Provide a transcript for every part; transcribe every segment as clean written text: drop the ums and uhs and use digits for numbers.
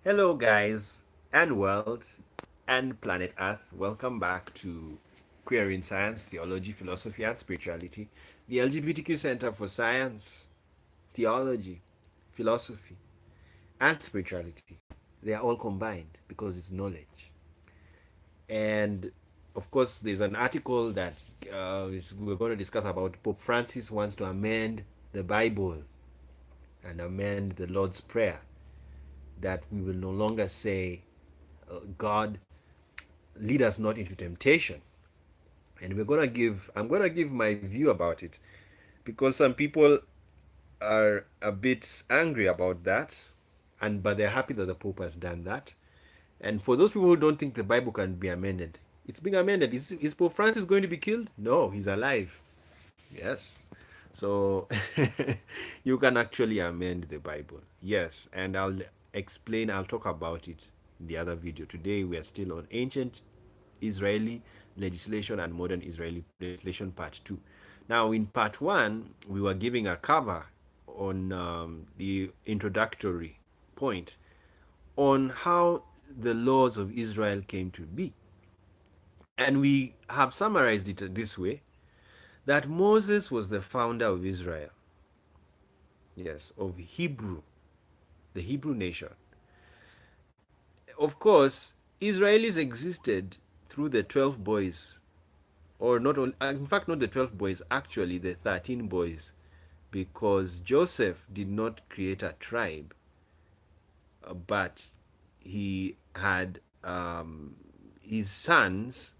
Hello, guys, and world, and planet Earth. Welcome back to Queering Science, Theology, Philosophy, and Spirituality, the LGBTQ Center for Science, Theology, Philosophy, and Spirituality. They are all combined because it's knowledge. And of course, there's an article that we're going to discuss about Pope Francis wants to amend the Bible and amend the Lord's Prayer, that we will no longer say, God, lead us not into temptation. And I'm gonna give my view about it, because some people are a bit angry about that, but they're happy that the Pope has done that. And for those people who don't think the Bible can be amended, it's being amended. Is Pope Francis going to be killed? No, he's alive. Yes. So you can actually amend the Bible. Yes, and I'll talk about it in the other video. Today we are still on ancient Israeli legislation and modern Israeli legislation part 2. Now in part 1, we were giving a cover on the introductory point on how the laws of Israel came to be. And we have summarized it this way, that Moses was the founder of Israel, yes, of the Hebrew nation. Of course, Israelis existed through the 12 boys, or not only, in fact, not the 12 boys, actually the 13 boys, because Joseph did not create a tribe, but he had his sons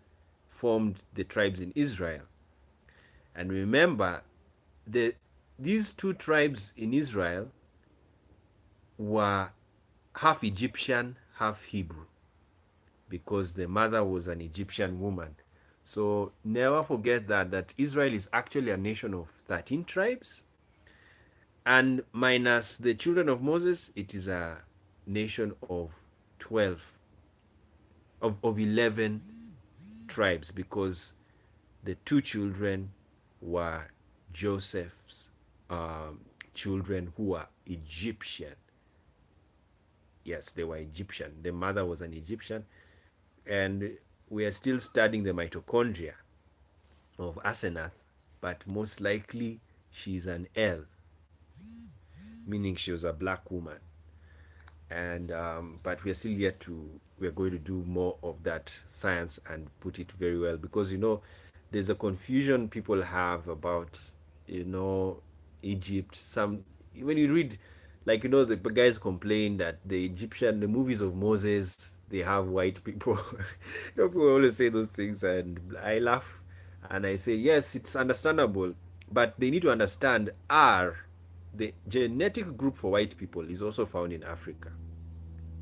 formed the tribes in Israel. And remember, the these two tribes in Israel were half Egyptian, half Hebrew, because the mother was an Egyptian woman. So never forget that Israel is actually a nation of 13 tribes, and minus the children of Moses, it is a nation of 12, of 11 tribes, because the two children were Joseph's children, who were Egyptian. Yes, they were Egyptian. The mother was an Egyptian, and we are still studying the mitochondria of Asenath, but most likely she's an L, meaning she was a black woman. And but we're going to do more of that science and put it very well, because there's a confusion people have about you know Egypt. Some, when you read, like, the guys complain that the movies of Moses, they have white people. People always say those things, and I laugh, and I say yes, it's understandable, but they need to understand the genetic group for white people is also found in Africa.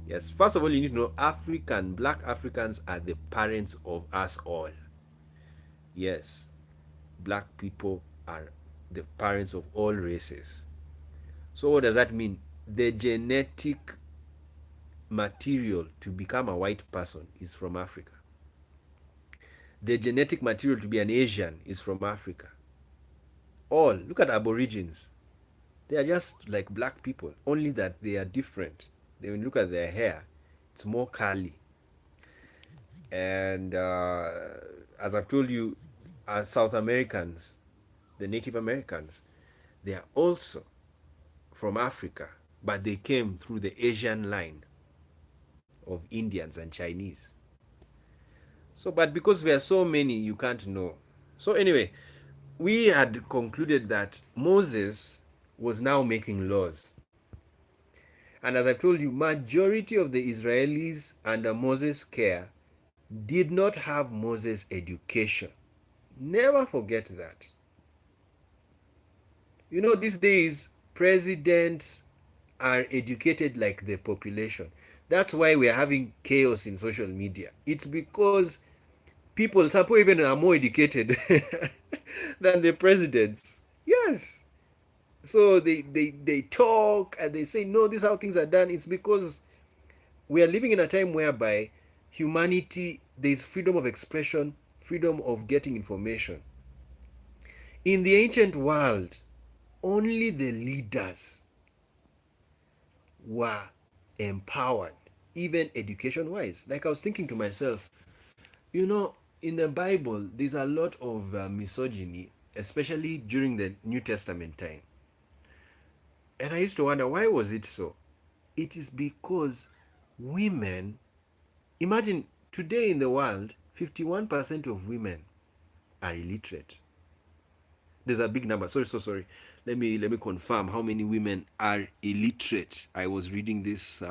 Yes, first of all, you need to know black Africans are the parents of us all. Yes, black people are the parents of all races. So what does that mean? The genetic material to become a white person is from Africa. The genetic material to be an Asian is from Africa. All, look at Aborigines. They are just like black people, only that they are different. When you look at their hair, it's more curly. And as I've told you, South Americans, the Native Americans, they are also from Africa, but they came through the Asian line of Indians and Chinese. So, but because we are so many, you can't know. So anyway, we had concluded that Moses was now making laws. And as I've told you, majority of the Israelis under Moses' care did not have Moses' education. Never forget that. These days, presidents are educated like the population. That's why we're having chaos in social media. It's because some people even are more educated than the presidents. Yes. So they talk and they say, no, this is how things are done. It's because we are living in a time whereby humanity, there's freedom of expression, freedom of getting information. In the ancient world, only the leaders were empowered even education wise. Like I was thinking to myself, you know, in the Bible, there's a lot of misogyny, especially during the New Testament time. And I used to wonder, why was it so? It is because women, imagine today in the world, 51% of women are illiterate. There's a big number. Sorry, so sorry. Let me confirm how many women are illiterate. I was reading this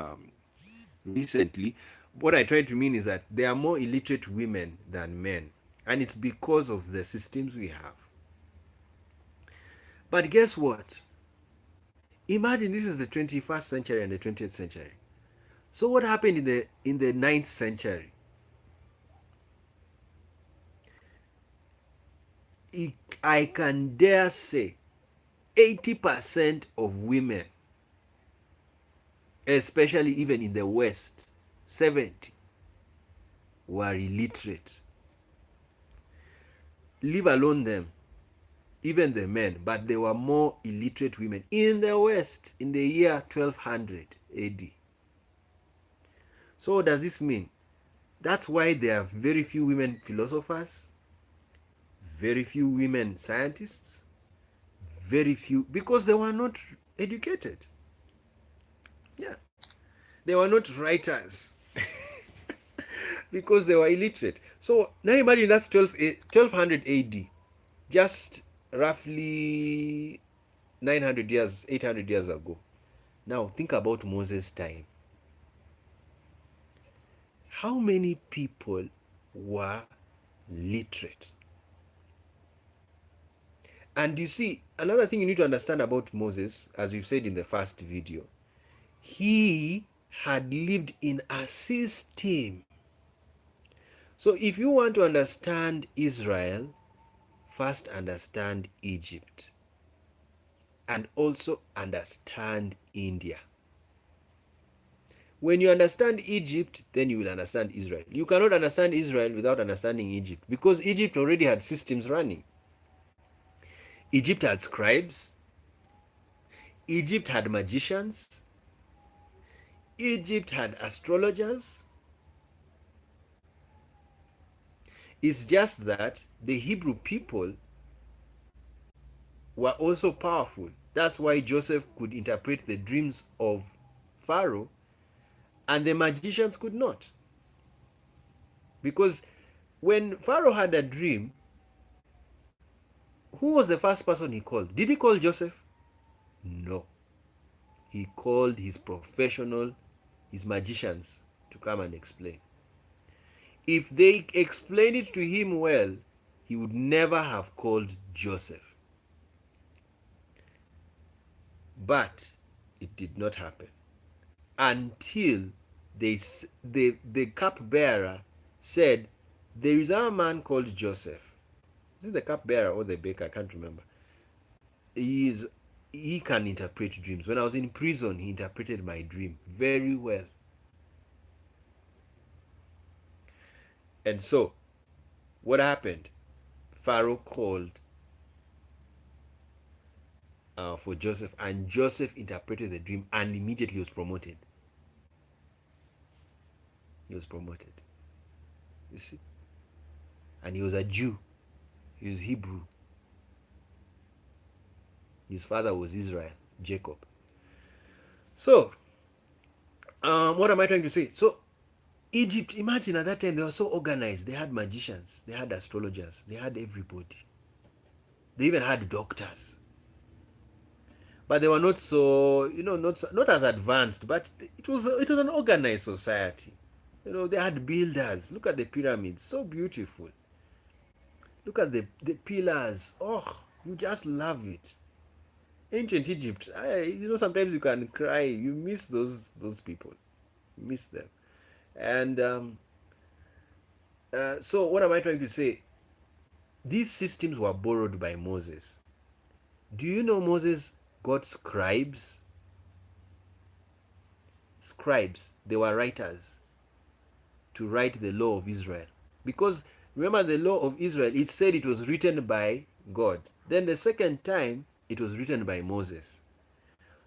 recently. What I try to mean is that there are more illiterate women than men, and it's because of the systems we have. But guess what? Imagine this is the 21st century and the 20th century. So what happened in the ninth century? I can dare say 80% of women, especially even in the West, 70, were illiterate. Leave alone them, even the men, but there were more illiterate women in the West in the year 1200 AD. So what does this mean? That's why there are very few women philosophers, very few women scientists, very few, because they were not educated. Yeah. They were not writers because they were illiterate. So now imagine that's 1200 AD, just roughly 900 years, 800 years ago. Now think about Moses' time. How many people were literate? And you see, another thing you need to understand about Moses, as we've said in the first video, he had lived in a system. So if you want to understand Israel, first understand Egypt and also understand India. When you understand Egypt, then you will understand Israel. You cannot understand Israel without understanding Egypt, because Egypt already had systems running. Egypt had scribes. Egypt had magicians. Egypt had astrologers. It's just that the Hebrew people were also powerful. That's why Joseph could interpret the dreams of Pharaoh and the magicians could not. Because when Pharaoh had a dream, who was the first person he called? Did he call Joseph? No. He called his professional, his magicians, to come and explain. If they explained it to him well, he would never have called Joseph. But it did not happen until the cupbearer said, there is a man called Joseph. Is it the cupbearer or the baker? I can't remember. He can interpret dreams. When I was in prison, he interpreted my dream very well. And so, what happened? Pharaoh called for Joseph, and Joseph interpreted the dream and immediately was promoted. He was promoted. You see? And he was a Jew. He was Hebrew. His father was Israel, Jacob. So, what am I trying to say? So, Egypt, imagine at that time they were so organized. They had magicians, they had astrologers, they had everybody. They even had doctors. But they were not so, not as advanced, but it was an organized society. They had builders. Look at the pyramids, so beautiful. Look at the pillars. Oh, you just love it. Ancient Egypt, sometimes you can cry. You miss those people. You miss them. And so what am I trying to say? These systems were borrowed by Moses. Do you know Moses got scribes? Scribes, they were writers to write the law of Israel. Because remember, the law of Israel, it said it was written by God. Then the second time, it was written by Moses.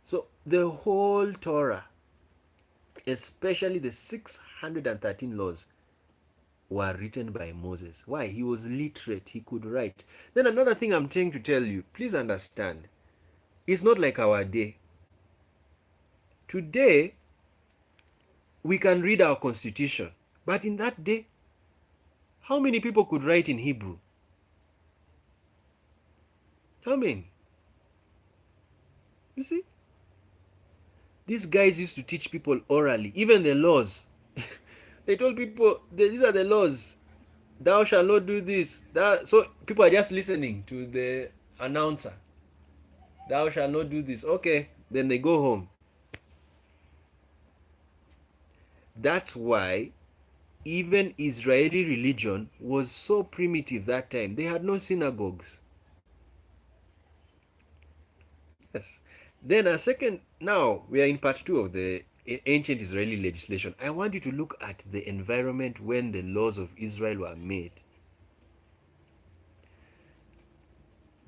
So the whole Torah especially the 613 laws, were written by Moses. Why? He was literate, he could write. Then another thing I'm trying to tell you, please understand, it's not like our day. Today, we can read our constitution, but in that day, how many people could write in Hebrew? How many? You see? These guys used to teach people orally, even the laws. They told people, these are the laws. Thou shalt not do this. So people are just listening to the announcer. Thou shalt not do this. Okay, then they go home. That's why even Israeli religion was so primitive that time. They had no synagogues. Yes. Then a second, now we are in part two of the ancient Israeli legislation. I want you to look at the environment when the laws of Israel were made.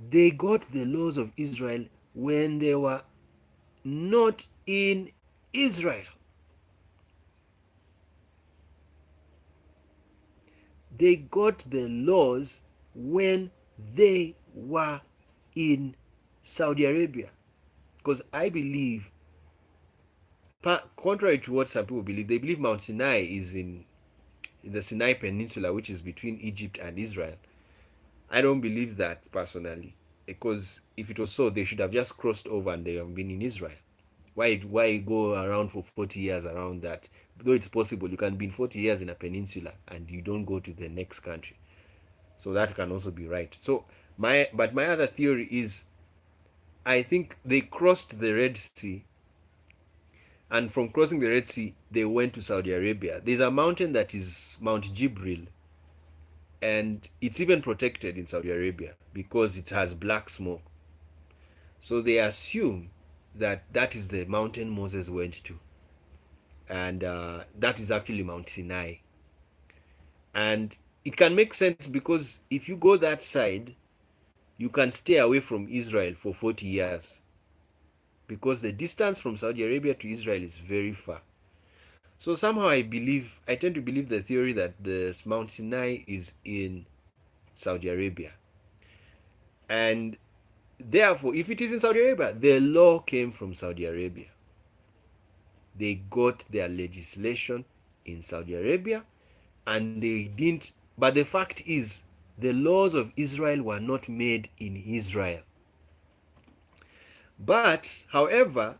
They got the laws of Israel when they were not in Israel. They got the laws when they were in Saudi Arabia. Because I believe, contrary to what some people believe, they believe Mount Sinai is in the Sinai Peninsula, which is between Egypt and Israel. I don't believe that personally, because if it was so, they should have just crossed over and they have been in Israel. Why go around for 40 years around that? Though it's possible, you can be in 40 years in a peninsula and you don't go to the next country. So that can also be right. So my other theory is, I think they crossed the Red Sea, and from crossing the Red Sea, they went to Saudi Arabia. There's a mountain that is Mount Jibril, and it's even protected in Saudi Arabia because it has black smoke. So they assume that that is the mountain Moses went to, and that is actually Mount Sinai. And it can make sense because if you go that side, you can stay away from Israel for 40 years because the distance from Saudi Arabia to Israel is very far. So somehow I tend to believe the theory that the Mount Sinai is in Saudi Arabia. And therefore, if it is in Saudi Arabia, the law came from Saudi Arabia. They got their legislation in Saudi Arabia, and they didn't. But the fact is, the laws of Israel were not made in Israel. But, however,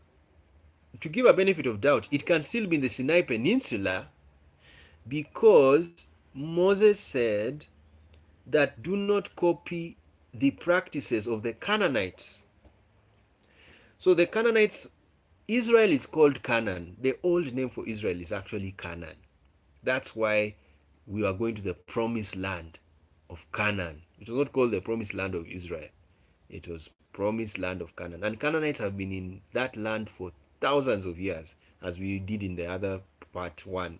to give a benefit of doubt, it can still be in the Sinai Peninsula because Moses said that do not copy the practices of the Canaanites. So the Canaanites, Israel is called Canaan. The old name for Israel is actually Canaan. That's why we are going to the promised land of Canaan. It was not called the promised land of Israel. It was promised land of Canaan. And Canaanites have been in that land for thousands of years, as we did in the other part one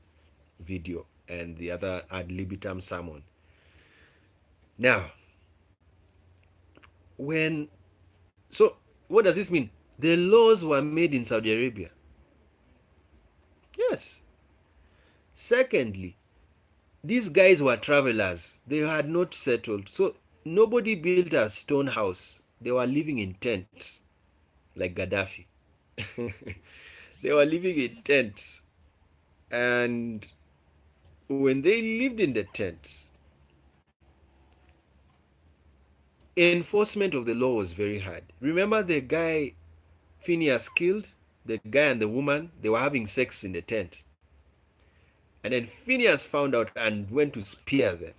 video and the other ad libitum sermon. Now, what does this mean? The laws were made in Saudi Arabia. Yes. Secondly, these guys were travelers. They had not settled. So nobody built a stone house. They were living in tents, like Gaddafi. They were living in tents. And when they lived in the tents, enforcement of the law was very hard. Remember the guy Phineas killed? The guy and the woman, they were having sex in the tent. And then Phineas found out and went to spear them.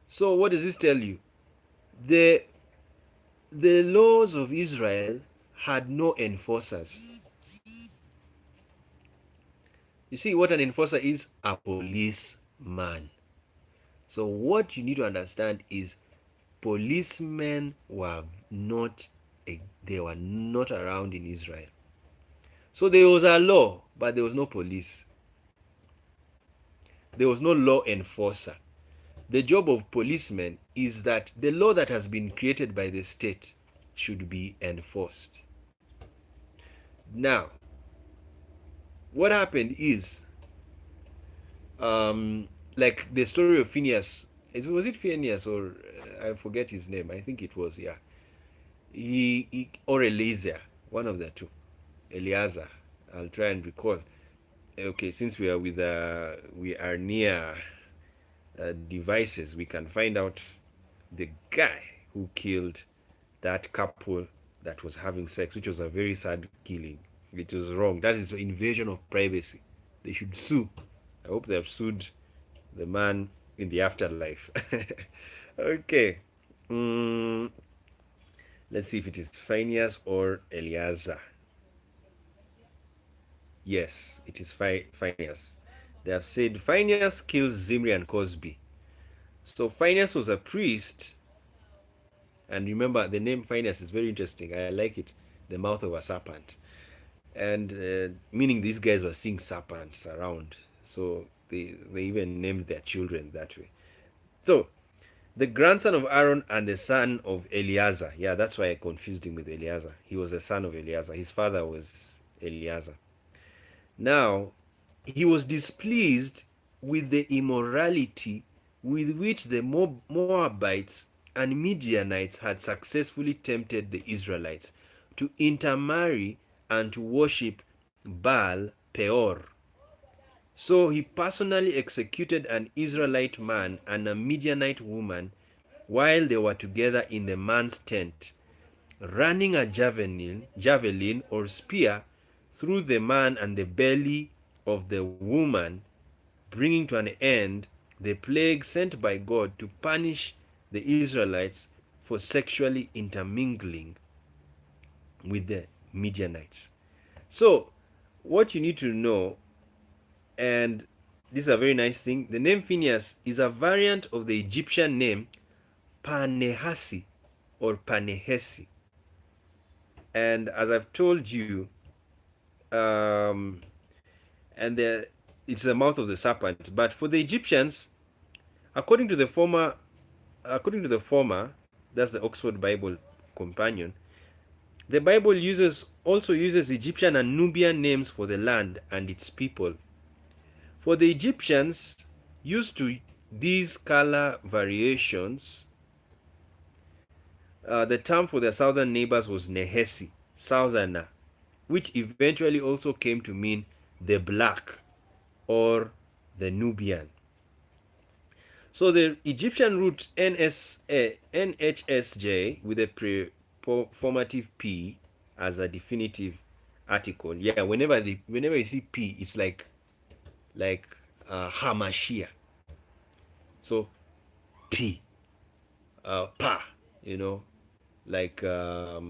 So what does this tell you? The laws of Israel had no enforcers. You see what an enforcer is? A policeman. So what you need to understand is policemen were not around in Israel. So there was a law, but there was no police. There was no law enforcer. The job of policemen is that the law that has been created by the state should be enforced. Now, what happened is, like the story of Phineas. Was it Phineas or I forget his name? I think it was, yeah. He or Eliezer, one of the two. Eliezer. I'll try and recall. Okay, since we are near devices, we can find out the guy who killed that couple that was having sex, which was a very sad killing. It was wrong. That is invasion of privacy. They should sue. I hope they have sued the man in the afterlife. Okay. Mm, let's see if it is Phineas or Eleazar. Yes, it is Phineas. They have said Phineas kills Zimri and Cosby. So Phineas was a priest, and remember the name Phineas is very interesting. I like it. The mouth of a serpent, and meaning these guys were seeing serpents around. So they even named their children that way. So the grandson of Aaron and the son of Eleazar. Yeah, that's why I confused him with Eleazar. He was the son of Eleazar. His father was Eleazar. Now, he was displeased with the immorality with which the Moabites and Midianites had successfully tempted the Israelites to intermarry and to worship Baal Peor. So he personally executed an Israelite man and a Midianite woman while they were together in the man's tent, running a javelin or spear through the man and the belly of the woman, bringing to an end the plague sent by God to punish the Israelites for sexually intermingling with the Midianites. So, what you need to know, and this is a very nice thing, the name Phineas is a variant of the Egyptian name Panehasi or Panehesi. And as I've told you, um, and it's the mouth of the serpent. But for the Egyptians, according to the former, that's the Oxford Bible Companion. The Bible also uses Egyptian and Nubian names for the land and its people. For the Egyptians, used to these color variations, the term for their southern neighbors was Nehesi, southerner, which eventually also came to mean the black or the Nubian. So the Egyptian root NHSJ with a preformative P as a definitive article. Yeah, whenever you see P, it's like Hamashiach. So P, Pa, you know, like El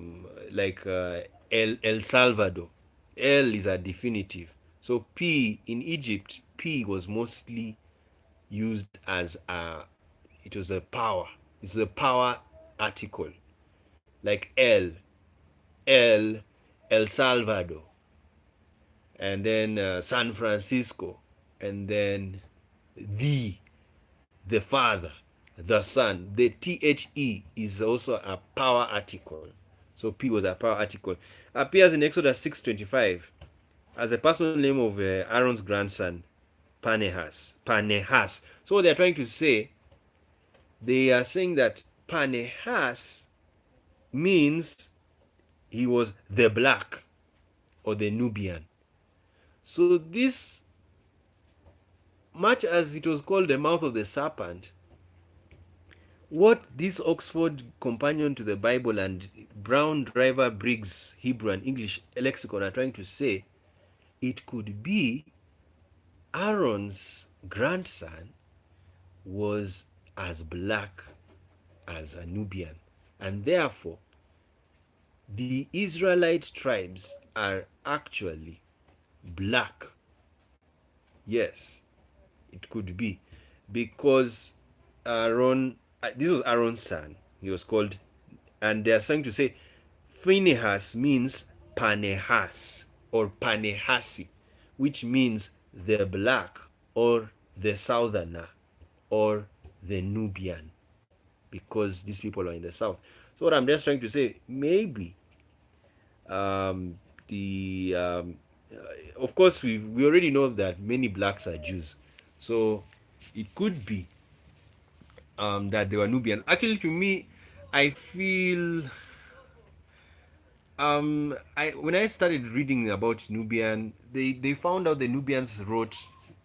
Salvador. L is a definitive. So P in Egypt, P was mostly used as it was a power. It's a power article. Like El, El Salvador, and then San Francisco, and then the, the Father, the Son. The THE is also a power article. So P was a power article. Appears in Exodus 6:25 as a personal name of Aaron's grandson, Panehas. Panehas. So what they're trying to say, they are saying that Panehas means he was the black or the Nubian. So this, much as it was called the mouth of the serpent, what this Oxford Companion to the Bible and Brown Driver Briggs Hebrew and English lexicon are trying to say, it could be Aaron's grandson was as black as a Nubian, and therefore the Israelite tribes are actually black. Yes, it could be because Aaron, this was Aaron's son. He was called, and they are trying to say Phinehas means Panehas or Panehasi, which means the black or the southerner or the Nubian, because these people are in the south. So what I'm just trying to say, maybe um, the Of course, we already know that many blacks are Jews, so it could be that they were Nubian. Actually, to me, I feel I when I started reading about Nubian, they found out the Nubians wrote,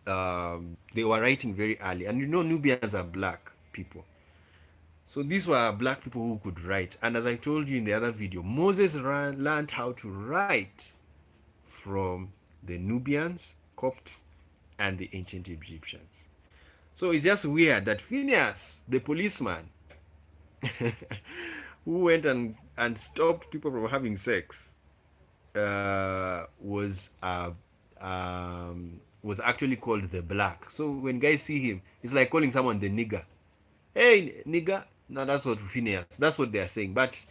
they were writing very early, and you know Nubians are black people. So these were black people who could write. And as I told you in the other video, Moses learned how to write from the Nubians, Copts, and the ancient Egyptians. So it's just weird that Phineas, the policeman, who went and stopped people from having sex, was actually called the black. So when guys see him, it's like calling someone the nigger. Hey, nigger. No, that's what Phineas. That's what they are saying. But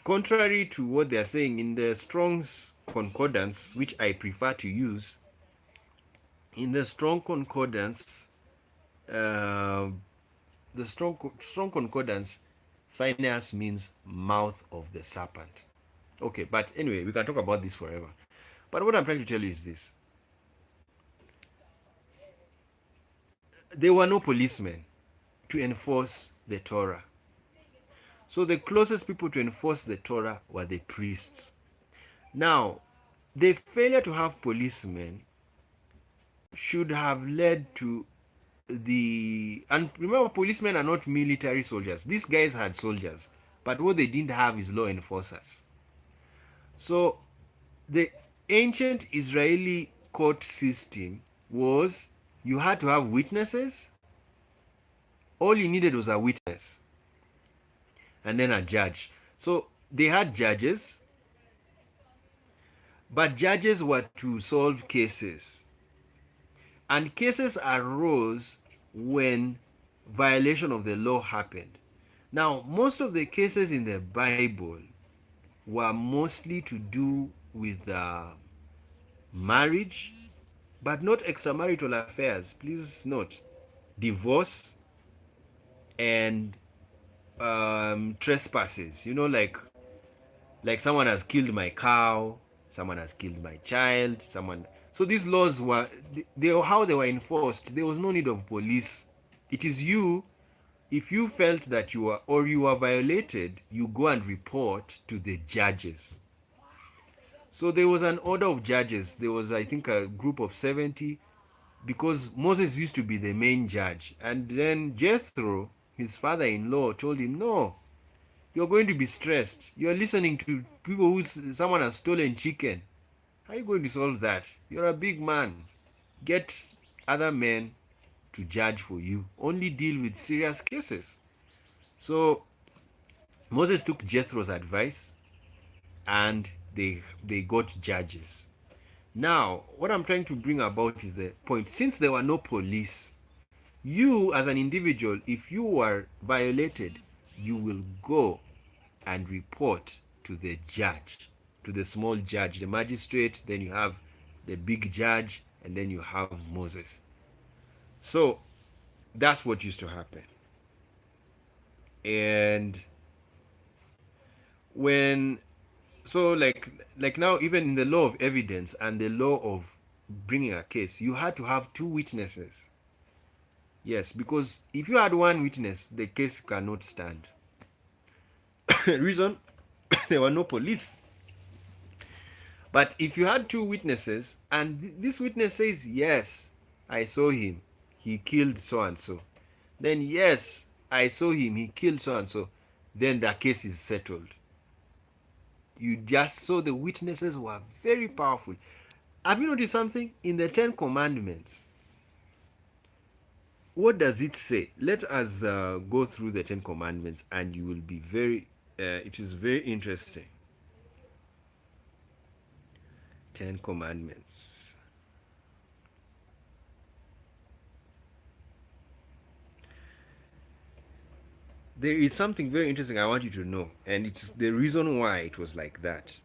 contrary to what they are saying in the Strong's Concordance, which I prefer to use, in the Strong Concordance, uh, the strong Concordance, Phineas means mouth of the serpent. Okay, but anyway, we can talk about this forever. But what I'm trying to tell you is this: there were no policemen to enforce the Torah. So the closest people to enforce the Torah were the priests. Now, the failure to have policemen should have led to and remember, policemen are not military soldiers. These guys had soldiers, but what they didn't have is law enforcers. So the ancient Israeli court system was, you had to have witnesses. All you needed was a witness and then a judge. So they had judges, but judges were to solve cases. And cases arose when violation of the law happened. Now, most of the cases in the Bible were mostly to do with marriage, but not extramarital affairs. Please note, divorce and trespasses. You know, like someone has killed my cow, someone has killed my child, someone. So these laws were how they were enforced. There was no need of police. It is you. If you felt that you were violated, you go and report to the judges. So there was an order of judges. There was, I think, a group of 70, because Moses used to be the main judge. And then Jethro, his father-in-law, told him, no, you're going to be stressed. You're listening to people someone has stolen chicken. How are you going to solve that? You're a big man. Get other men to judge for you. Only deal with serious cases. So Moses took Jethro's advice, and they got judges. Now, what I'm trying to bring about is the point. Since there were no police, you as an individual, if you were violated, you will go and report to the judge, to the small judge, the magistrate, then you have the big judge, and then you have Moses. So that's what used to happen. And when so like now, even in the law of evidence and the law of bringing a case, you had to have two witnesses. Yes, because if you had one witness, the case cannot stand. Reason, there were no police. But if you had two witnesses, and this witness says, yes, I saw him, he killed so and so, then yes, I saw him, he killed so and so, then the case is settled. You just saw the witnesses were very powerful. Have you noticed something in the Ten Commandments? What does it say? Let us go through the Ten Commandments, and you will be it is very interesting. Ten Commandments. There is something very interesting I want you to know, and it's the reason why it was like that.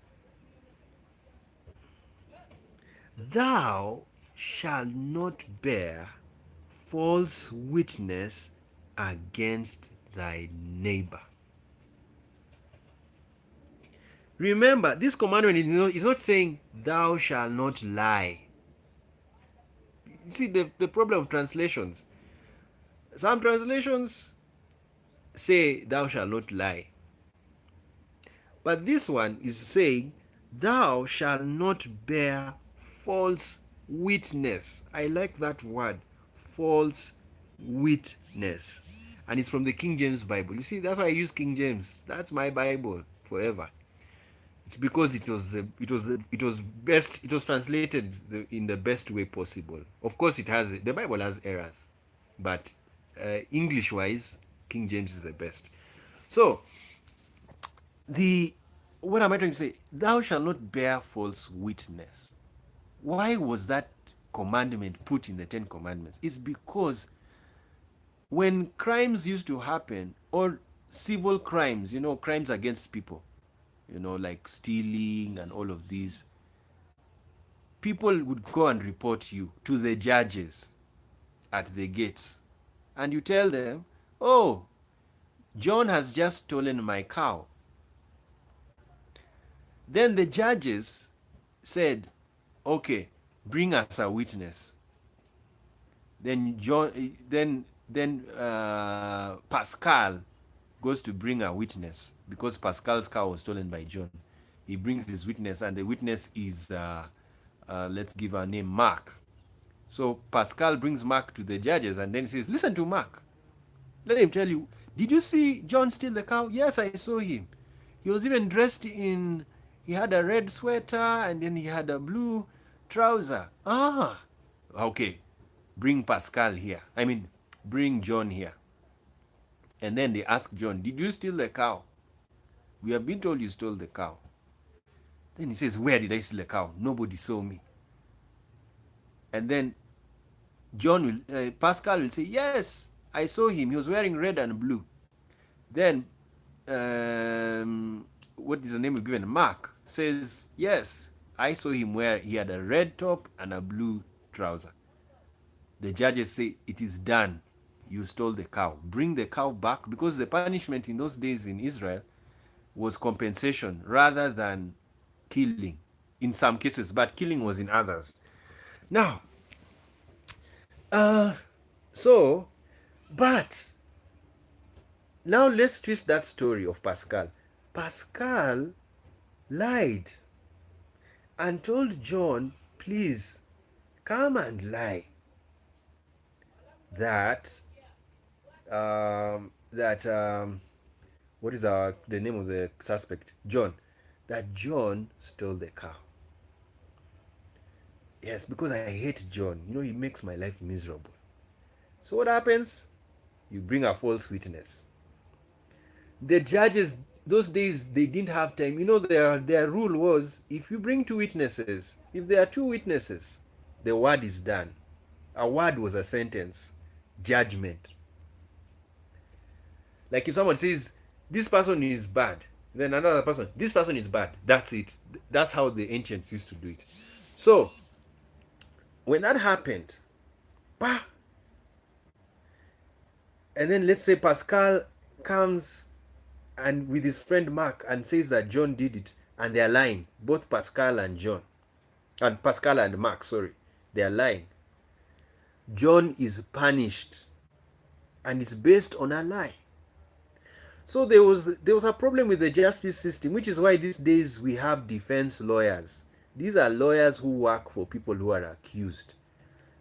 Thou shalt not bear false witness against thy neighbor. Remember, this commandment is not saying, thou shalt not lie. You see, the problem of translations. Some translations say, thou shalt not lie. But this one is saying, thou shalt not bear false witness. I like that word, false witness. And it's from the King James Bible. You see, that's why I use King James. That's my Bible forever. It's because it was best. It was translated in the best way possible. Of course, the Bible has errors, but English wise, King James is the best. So the what am I trying to say? Thou shalt not bear false witness. Why was that commandment put in the Ten Commandments? It's because when crimes used to happen, or civil crimes, crimes against people, like stealing and all of these, people would go and report you to the judges at the gates. And you tell them, oh, John has just stolen my cow. Then the judges said, okay, bring us a witness. Then Pascal goes to bring a witness because Pascal's cow was stolen by John. He brings this witness, and the witness is let's give our name, Mark. So Pascal brings Mark to the judges, and then he says, listen to Mark. Let him tell you, did you see John steal the cow? Yes, I saw him. He was even dressed he had a red sweater, and then he had a blue trouser. Ah, okay. Bring Pascal here. Bring John here. And then they ask John, did you steal the cow? We have been told you stole the cow. Then he says, where did I steal the cow? Nobody saw me. And then Pascal will say, yes, I saw him. He was wearing red and blue. Then, what is the name we've given? Mark says, yes, I saw him where he had a red top and a blue trouser. The judges say, it is done. You stole the cow. Bring the cow back, because the punishment in those days in Israel was compensation rather than killing in some cases, but killing was in others. Now, but now let's twist that story of Pascal. Pascal lied and told John, please come and lie that what is the name of the suspect? John. That John stole the cow. Yes, because I hate John. He makes my life miserable. So what happens? You bring a false witness. The judges, those days, they didn't have time. Their rule was, if you bring two witnesses, if there are two witnesses, the word is done. A word was a sentence. Judgment. Like if someone says, this person is bad, then another person, this person is bad. That's it. That's how the ancients used to do it. So, when that happened, and then let's say Pascal comes and with his friend Mark and says that John did it, and they're lying. Both Pascal and Mark, they're lying. John is punished, and it's based on a lie. So there was a problem with the justice system, which is why these days we have defense lawyers. These are lawyers who work for people who are accused,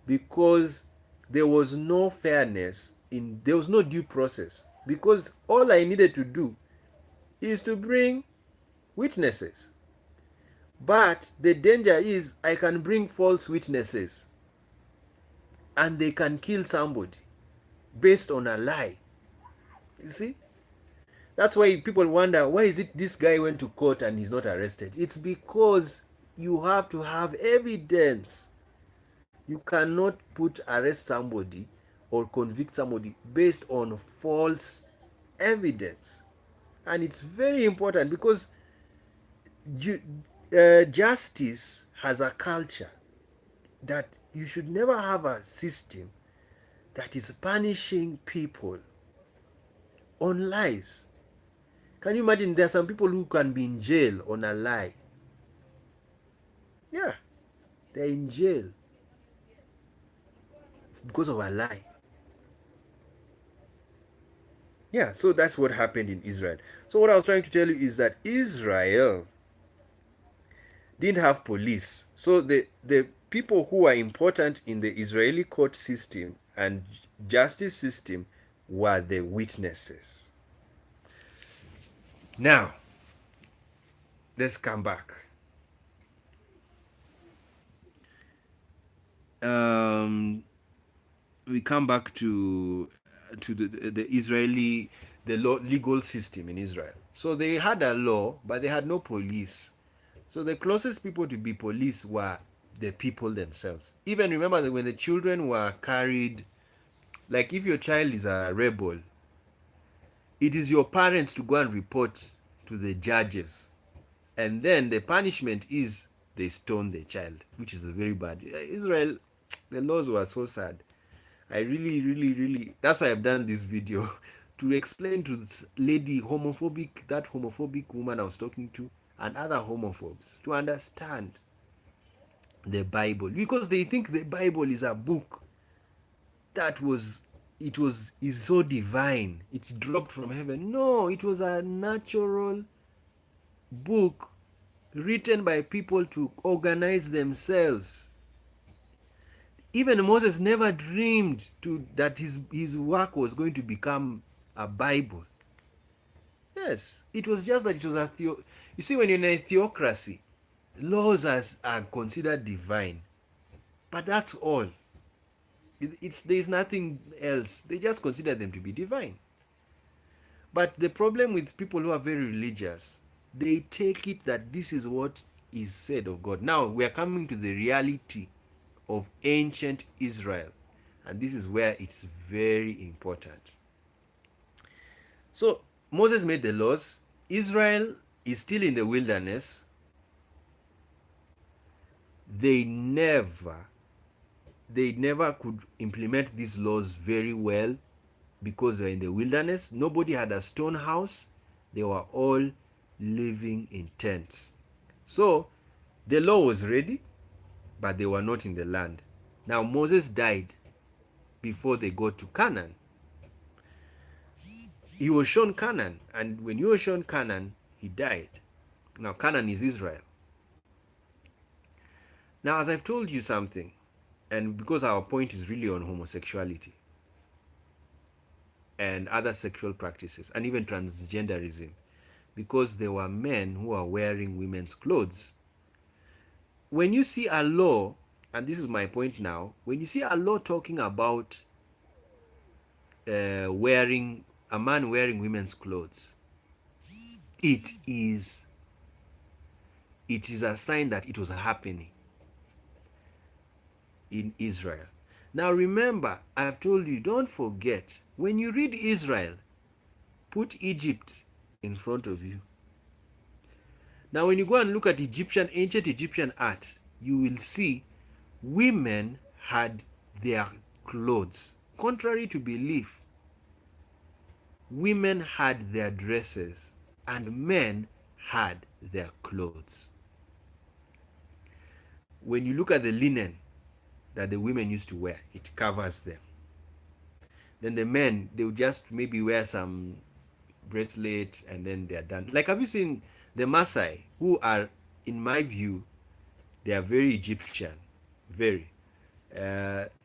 because there was no fairness, there was no due process, because all I needed to do is to bring witnesses. But the danger is I can bring false witnesses and they can kill somebody based on a lie. You see? That's why people wonder, why is it this guy went to court and he's not arrested? It's because you have to have evidence. You cannot arrest somebody or convict somebody based on false evidence. And it's very important, because justice has a culture that you should never have a system that is punishing people on lies. Can you imagine? There are some people who can be in jail on a lie. Yeah, they're in jail because of a lie. Yeah, so that's what happened in Israel. So what I was trying to tell you is that Israel didn't have police. So the people who are important in the Israeli court system and justice system were the witnesses. Now, let's come back. Um, we come back to the Israeli legal system in Israel. So they had a law, but they had no police. So the closest people to be police were the people themselves. Even remember that when the children were carried, like if your child is a rebel, it is your parents to go and report to the judges. And then the punishment is they stone the child, which is very bad. Israel, the laws were so sad. I really, really, really. That's why I've done this video to explain to this lady homophobic, that homophobic woman I was talking to, and other homophobes to understand the Bible, because they think the Bible is a book that is so divine. It's dropped from heaven. No, it was a natural book written by people to organize themselves. Even Moses never dreamed that his work was going to become a Bible. Yes, it was just that it was you see, when you're in a theocracy, laws are considered divine, but that's all. There's nothing else. They just consider them to be divine. But the problem with people who are very religious, they take it that this is what is said of God. Now we are coming to the reality of ancient Israel, and this is where it's very important. So Moses made the laws. Israel is still in the wilderness. They never could implement these laws very well because they're in the wilderness. Nobody had a stone house. They were all living in tents. So the law was ready, but they were not in the land. Now Moses died before they got to Canaan. He was shown Canaan, and when he was shown Canaan, he died. Now Canaan is Israel. Now, as I've told you something, and because our point is really on homosexuality and other sexual practices, and even transgenderism, because there were men who are wearing women's clothes. When you see a law, and this is my point now, when you see a law talking about wearing a man wearing women's clothes, it is a sign that it was happening in Israel. Now remember, I have told you, don't forget, when you read Israel, put Egypt in front of you. Now when you go and look at ancient Egyptian art, you will see women had their clothes. Contrary to belief, women had their dresses and men had their clothes. When you look at the linen that the women used to wear, it covers them. Then the men, they would just maybe wear some bracelet and then they're done. Like, have you seen the Maasai, who are, in my view, they are very Egyptian, very,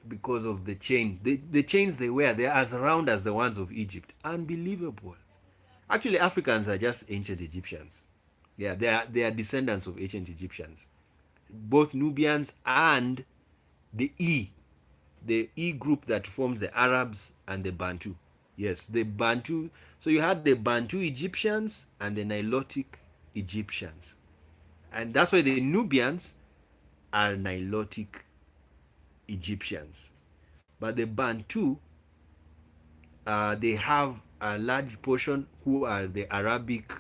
because of the chain. The chains they wear, they're as round as the ones of Egypt. Unbelievable. Actually, Africans are just ancient Egyptians. Yeah, they are descendants of ancient Egyptians, both Nubians and the E group that formed the Arabs and the Bantu. Yes, the Bantu. So you had the Bantu Egyptians and the Nilotic Egyptians. And that's why the Nubians are Nilotic Egyptians. But the Bantu, they have a large portion who are the Arabic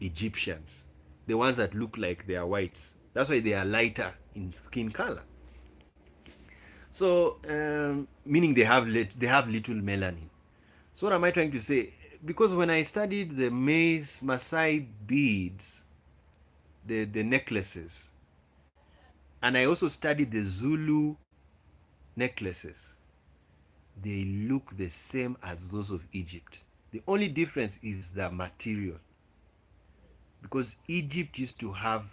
Egyptians, the ones that look like they are whites. That's why they are lighter in skin color. So, meaning they have little melanin. So what am I trying to say? because when I studied the maize Maasai beads, the necklaces, and I also studied the Zulu necklaces, they look the same as those of Egypt. The only difference is the material, because Egypt used to have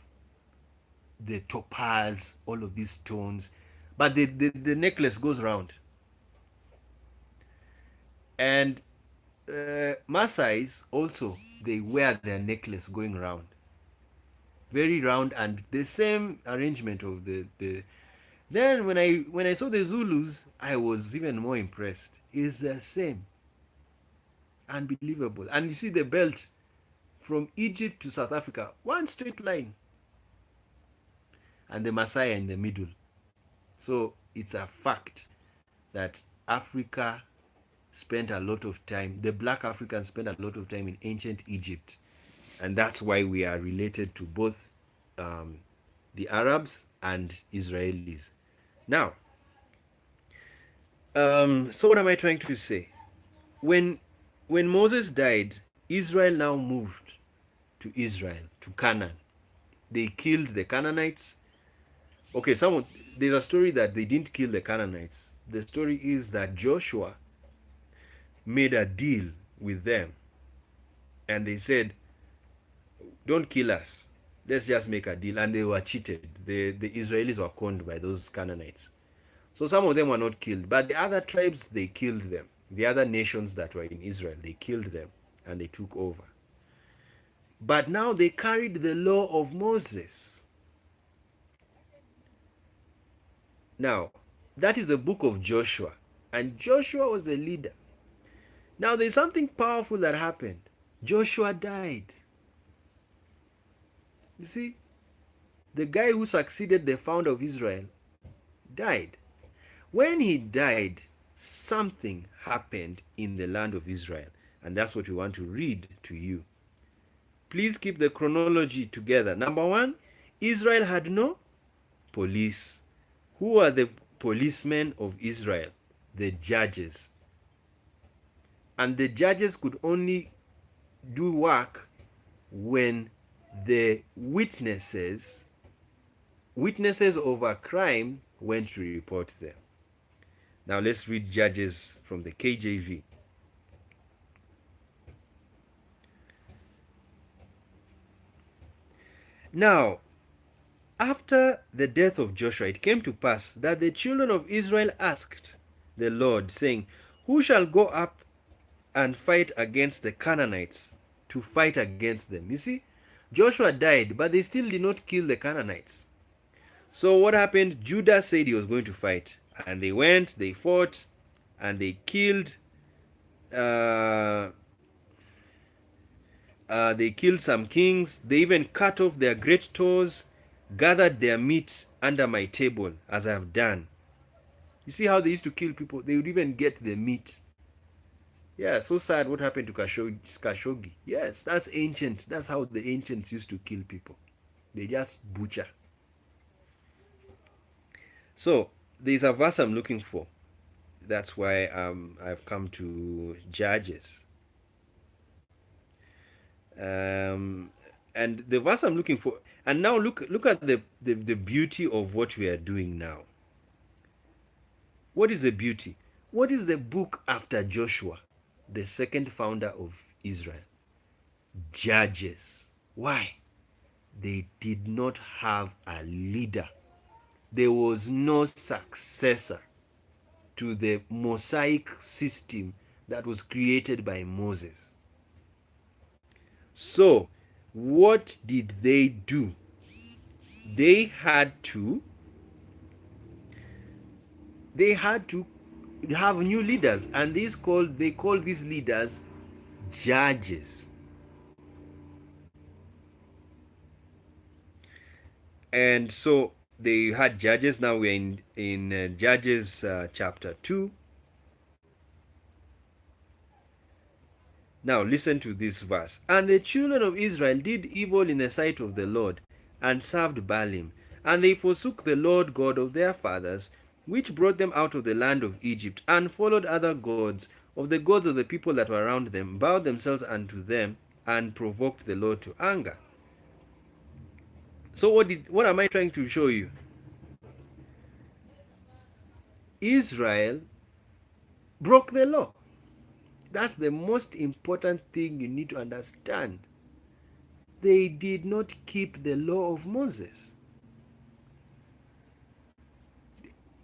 the topaz, all of these stones, but the necklace goes round. And Maasai's also, they wear their necklace going round, very round, and the same arrangement of the. Then when I saw the Zulus, I was even more impressed. It's the same, unbelievable. And you see the belt from Egypt to South Africa, one straight line, and the Maasai in the middle. So it's a fact that Africa spent a lot of time, the black Africans spent a lot of time in ancient Egypt. And that's why we are related to both um, the Arabs and Israelis. Now, so what am I trying to say? When when Moses died, Israel now moved to Israel, to Canaan. They killed the Canaanites. Okay, there's a story that they didn't kill the Canaanites. The story is that Joshua made a deal with them, and they said, don't kill us, let's just make a deal. And they were cheated. The Israelis were conned by those Canaanites. So some of them were not killed, but the other tribes, they killed them. The other nations that were in Israel, they killed them and they took over. But now they carried the law of Moses. Now, that is the book of Joshua, and Joshua was the leader. Now there's something powerful that happened. Joshua died. You see, the guy who succeeded the founder of Israel died. When he died, something happened in the land of Israel, and that's what we want to read to you. Please keep the chronology together. Number one, Israel had no police. Who are the policemen of Israel? The judges. And the judges could only do work when the witnesses of a crime went to report them. Now let's read Judges from the KJV. Now, after the death of Joshua, it came to pass that the children of Israel asked the Lord, saying, who shall go up and fight against the Canaanites, to fight against them? You see, Joshua died, but they still did not kill the Canaanites. So what happened? Judah said he was going to fight, and they went, they fought, and they killed some kings. They even cut off their great toes, gathered their meat under my table, as I have done. You see how they used to kill people? They would even get the meat. Yeah, so sad what happened to Khashoggi. Yes, that's ancient. That's how the ancients used to kill people. They just butcher. So, there's a verse I'm looking for. That's why I've come to Judges. And the verse I'm looking for, and now look at the beauty of what we are doing now. What is the beauty? What is the book after Joshua, the second founder of Israel? Judges. Why? They did not have a leader. There was no successor to the Mosaic system that was created by Moses. So, what did they do? They had to have new leaders, and they call these leaders judges. And so they had judges. Now we're in Judges chapter 2. Now listen to this verse. And the children of Israel did evil in the sight of the Lord, and served Baalim. And they forsook the Lord God of their fathers, which brought them out of the land of Egypt, and followed other gods, of the gods of the people that were around them, bowed themselves unto them, and provoked the Lord to anger. So what am I trying to show you? Israel broke the law. That's the most important thing you need to understand. They did not keep the law of Moses.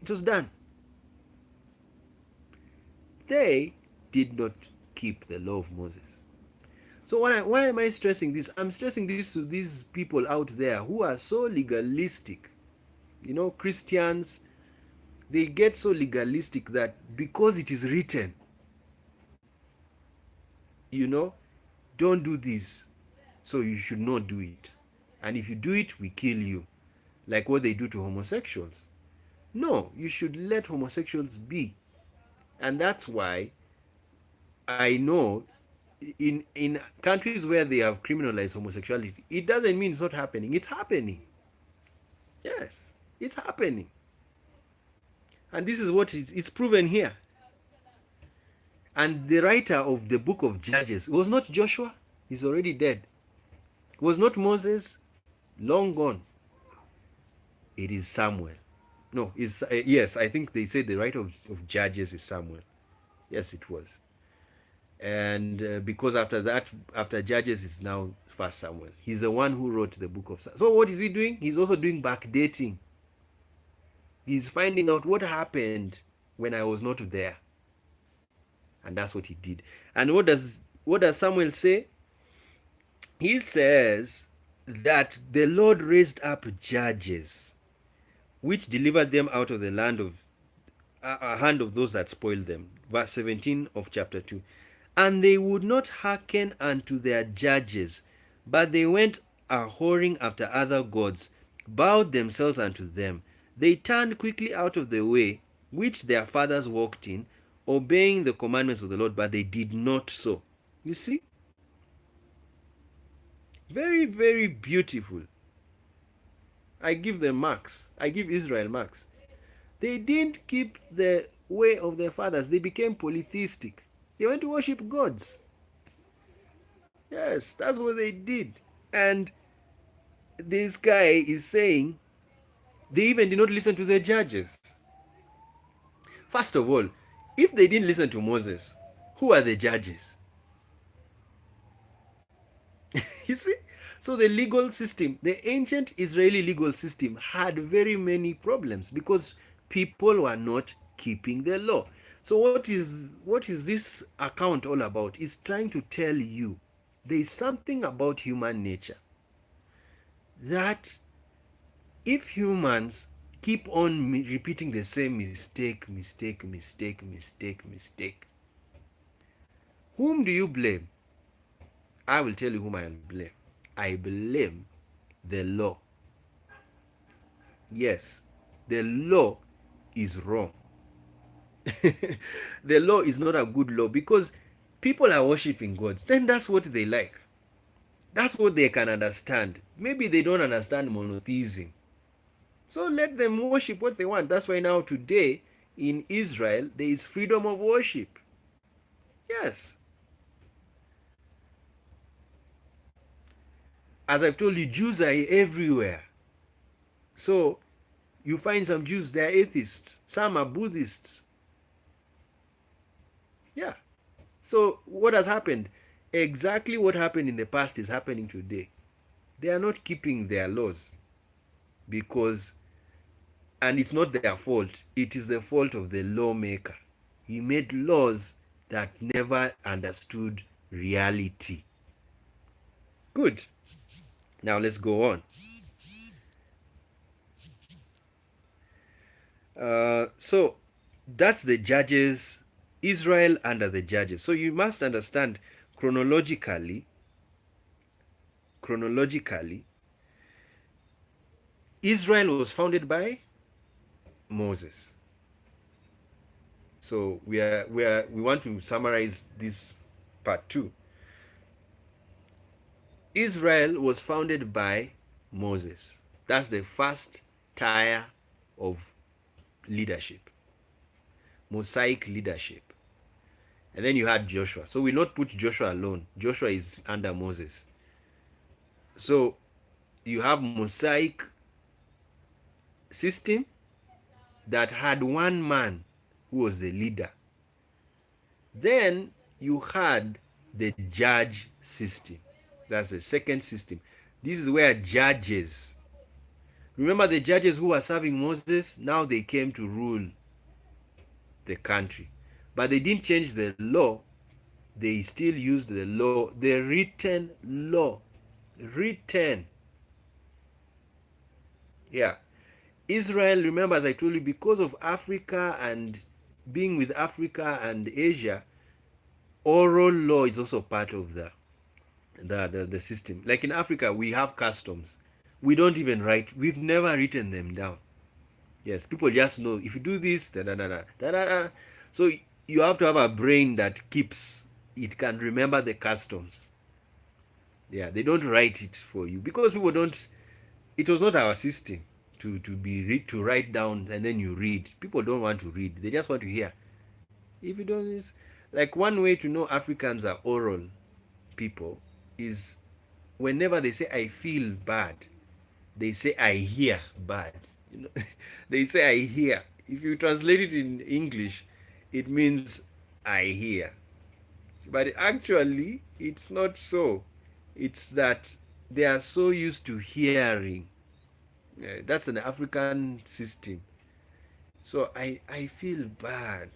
It was done. They did not keep the law of Moses. So why am I stressing this? I'm stressing this to these people out there who are so legalistic. Christians, they get so legalistic that because it is written, you know, don't do this, so you should not do it. And if you do it, we kill you. Like what they do to homosexuals. No, you should let homosexuals be. And that's why I know in countries where they have criminalized homosexuality, it doesn't mean it's not happening. It's happening. Yes, it's happening. And this is what it's proven here. And the writer of the book of Judges was not Joshua, he's already dead. Was not Moses, long gone. It is Samuel. No, is yes, I think they said the writer of Judges is Samuel. Yes, it was. And because after that, after Judges, is now First Samuel. He's the one who wrote the book of Samuel. So what is he doing? He's also doing backdating. He's finding out what happened when I was not there, and that's what he did. And what does Samuel say? He says that the Lord raised up judges, which delivered them out of the land of hand of those that spoiled them. Verse 17 of chapter 2. And they would not hearken unto their judges, but they went a whoring after other gods, bowed themselves unto them. They turned quickly out of the way which their fathers walked in, obeying the commandments of the Lord, but they did not so. You see? Very, very beautiful. I give them marks. I give Israel marks. They didn't keep the way of their fathers. They became polytheistic. They went to worship gods. Yes, that's what they did. And this guy is saying they even did not listen to their judges. First of all, if they didn't listen to Moses, who are the judges? You see? So the legal system, the ancient Israeli legal system had very many problems because people were not keeping the law. So what is this account all about? It's trying to tell you there is something about human nature that if humans keep on repeating the same mistake, whom do you blame? I will tell you whom I blame. I blame the law. Yes, the law is wrong. The law is not a good law because people are worshiping gods. Then that's what they like. That's what they can understand. Maybe they don't understand monotheism. So let them worship what they want. That's why now today in Israel there is freedom of worship. Yes. As I've told you, Jews are everywhere. So you find some Jews, they're atheists. Some are Buddhists. Yeah. So what has happened? Exactly what happened in the past is happening today. They are not keeping their laws because, and it's not their fault, it is the fault of the lawmaker. He made laws that never understood reality. Good. Now let's go on. So that's the judges, Israel under the judges. So you must understand chronologically, Israel was founded by Moses. So we want to summarize this part 2. Israel was founded by Moses. That's the first tier of leadership, Mosaic leadership. And then you had Joshua. So we not put Joshua alone. Joshua is under Moses. So you have Mosaic system that had one man who was the leader. Then you had the judge system. That's the second system. This is where judges, remember the judges who were serving Moses, now they came to rule the country. But they didn't change the law, they still used the law, the written law. Written. Yeah. Israel, remember, as I told you, because of Africa and being with Africa and Asia, oral law is also part of the system. Like in Africa, we have customs. We don't even write. We've never written them down. Yes, people just know if you do this, da da da da da da. Da. So you have to have a brain that keeps. It can remember the customs. Yeah, they don't write it for you because people don't. It was not our system to write down and then you read. People don't want to read. They just want to hear. If you don't this, like one way to know Africans are oral people is whenever they say I feel bad, they say I hear bad. You know, they say I hear. If you translate it in English, it means I hear. But actually, it's not so. It's that they are so used to hearing. That's an African system. So I feel bad.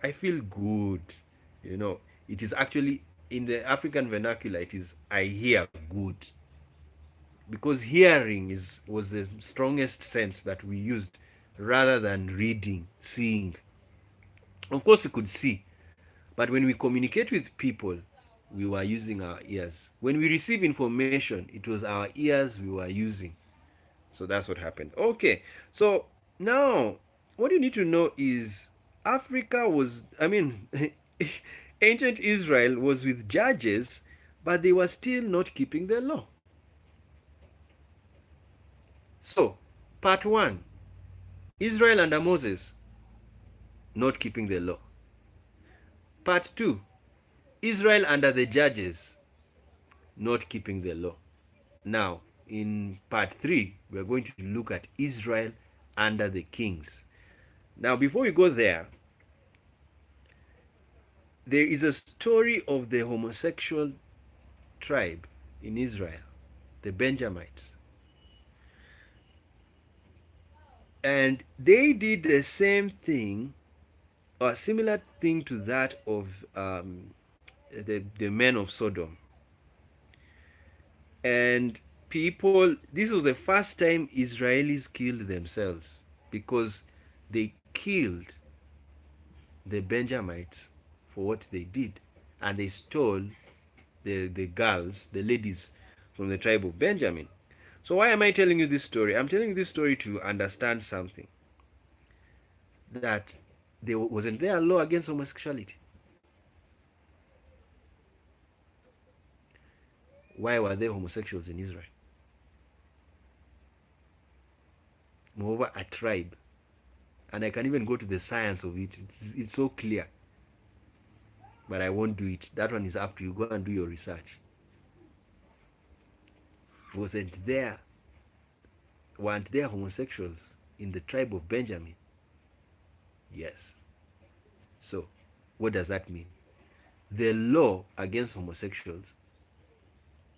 I feel good. You know, it is actually in the African vernacular, it is I hear good. Because hearing was the strongest sense that we used rather than reading, seeing. Of course, we could see, but when we communicate with people, we were using our ears. When we receive information, it was our ears we were using. So that's what happened. Okay, so now what you need to know is Africa was, I mean, ancient Israel was with judges, but they were still not keeping the law. So, part one, Israel under Moses, not keeping the law. Part two, Israel under the judges, not keeping the law. Now, in part three, we're going to look at Israel under the kings. Now, before we go there is a story of the homosexual tribe in Israel, the Benjamites. And they did the same thing, or a similar thing to that of the men of Sodom. And this was the first time Israelis killed themselves because they killed the Benjamites for what they did. And they stole the girls, the ladies from the tribe of Benjamin. So why am I telling you this story? I'm telling you this story to understand something. That wasn't there a law against homosexuality? Why were there homosexuals in Israel? Moreover, a tribe. And I can even go to the science of it. It's so clear. But I won't do it. That one is up to you. Go and do your research. Weren't there homosexuals in the tribe of Benjamin? Yes. So, what does that mean? The law against homosexuals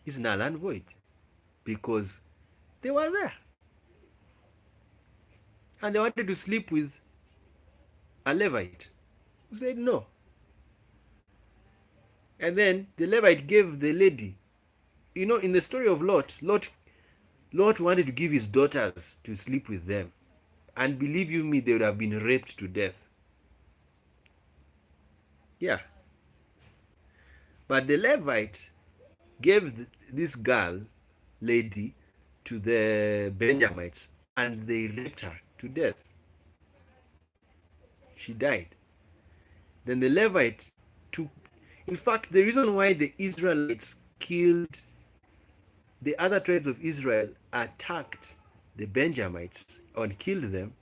is null and void because they were there. And they wanted to sleep with a Levite who said no. And then the Levite gave the lady, in the story of Lot wanted to give his daughters to sleep with them. And believe you me, they would have been raped to death. Yeah. But the Levite gave this lady, to the Benjamites, and they raped her to death. She died. Then the Levite took, in fact, the reason why the Israelites killed the other tribes of Israel, attacked the Benjamites and killed them,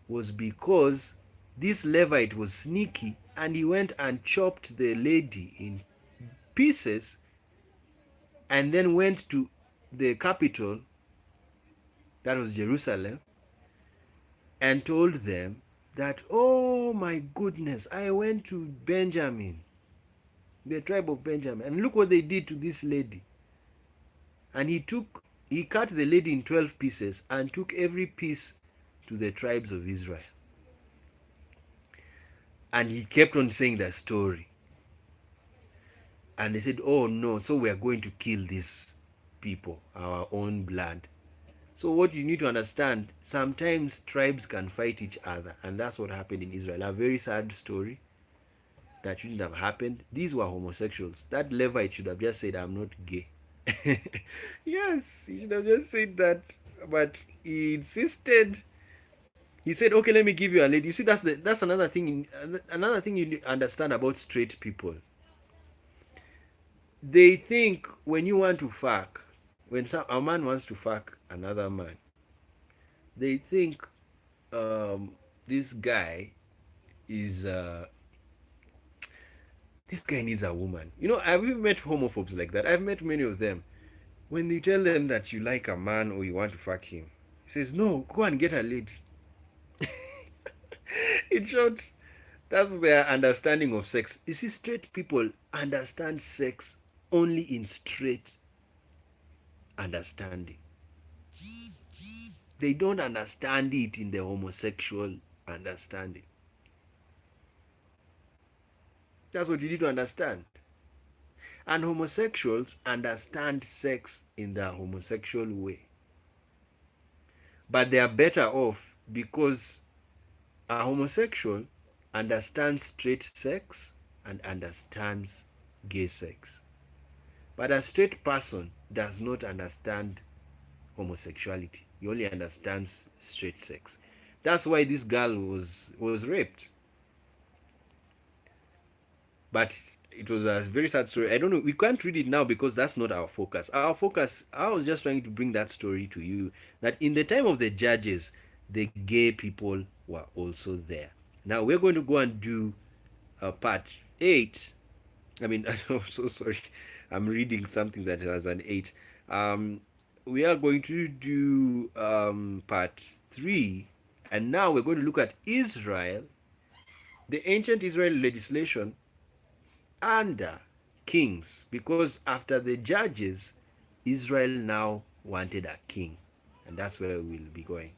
was because this Levite was sneaky and he went and chopped the lady in pieces, and then went to the capital, that was Jerusalem, and told them that, oh my goodness, I went to Benjamin, the tribe of Benjamin, and look what they did to this lady. And he cut the lady in 12 pieces and took every piece to the tribes of Israel. And he kept on saying that story. And they said, oh no, so we are going to kill these people, our own blood. So what you need to understand, sometimes tribes can fight each other, and that's what happened in Israel. A very sad story that shouldn't have happened. These were homosexuals. That Levite should have just said, I'm not gay. Yes, he should have just said that, but he insisted. He said, okay, let me give you a lady. You see, that's another thing. Another thing you understand about straight people. They think when you want to fuck, when a man wants to fuck another man, they think this guy is this guy needs a woman. You know, I've even met homophobes like that. I've met many of them. When you tell them that you like a man or you want to fuck him, he says, no, go and get a lady. In short, that's their understanding of sex. You see, straight people understand sex only in straight understanding. They don't understand it in the homosexual understanding. That's what you need to understand. And homosexuals understand sex in their homosexual way. But they are better off because a homosexual understands straight sex and understands gay sex. But a straight person does not understand homosexuality. He only understands straight sex. That's why this girl was raped. But it was a very sad story. I don't know. We can't read it now because that's not our focus. Our focus, I was just trying to bring that story to you, that in the time of the judges, the gay people were also there. Now we're going to go and do part 8. I'm so sorry. I'm reading something that has an 8. We are going to do part 3. And now we're going to look at Israel, the ancient Israel legislation under kings, because after the judges, Israel now wanted a king, and that's where we'll be going.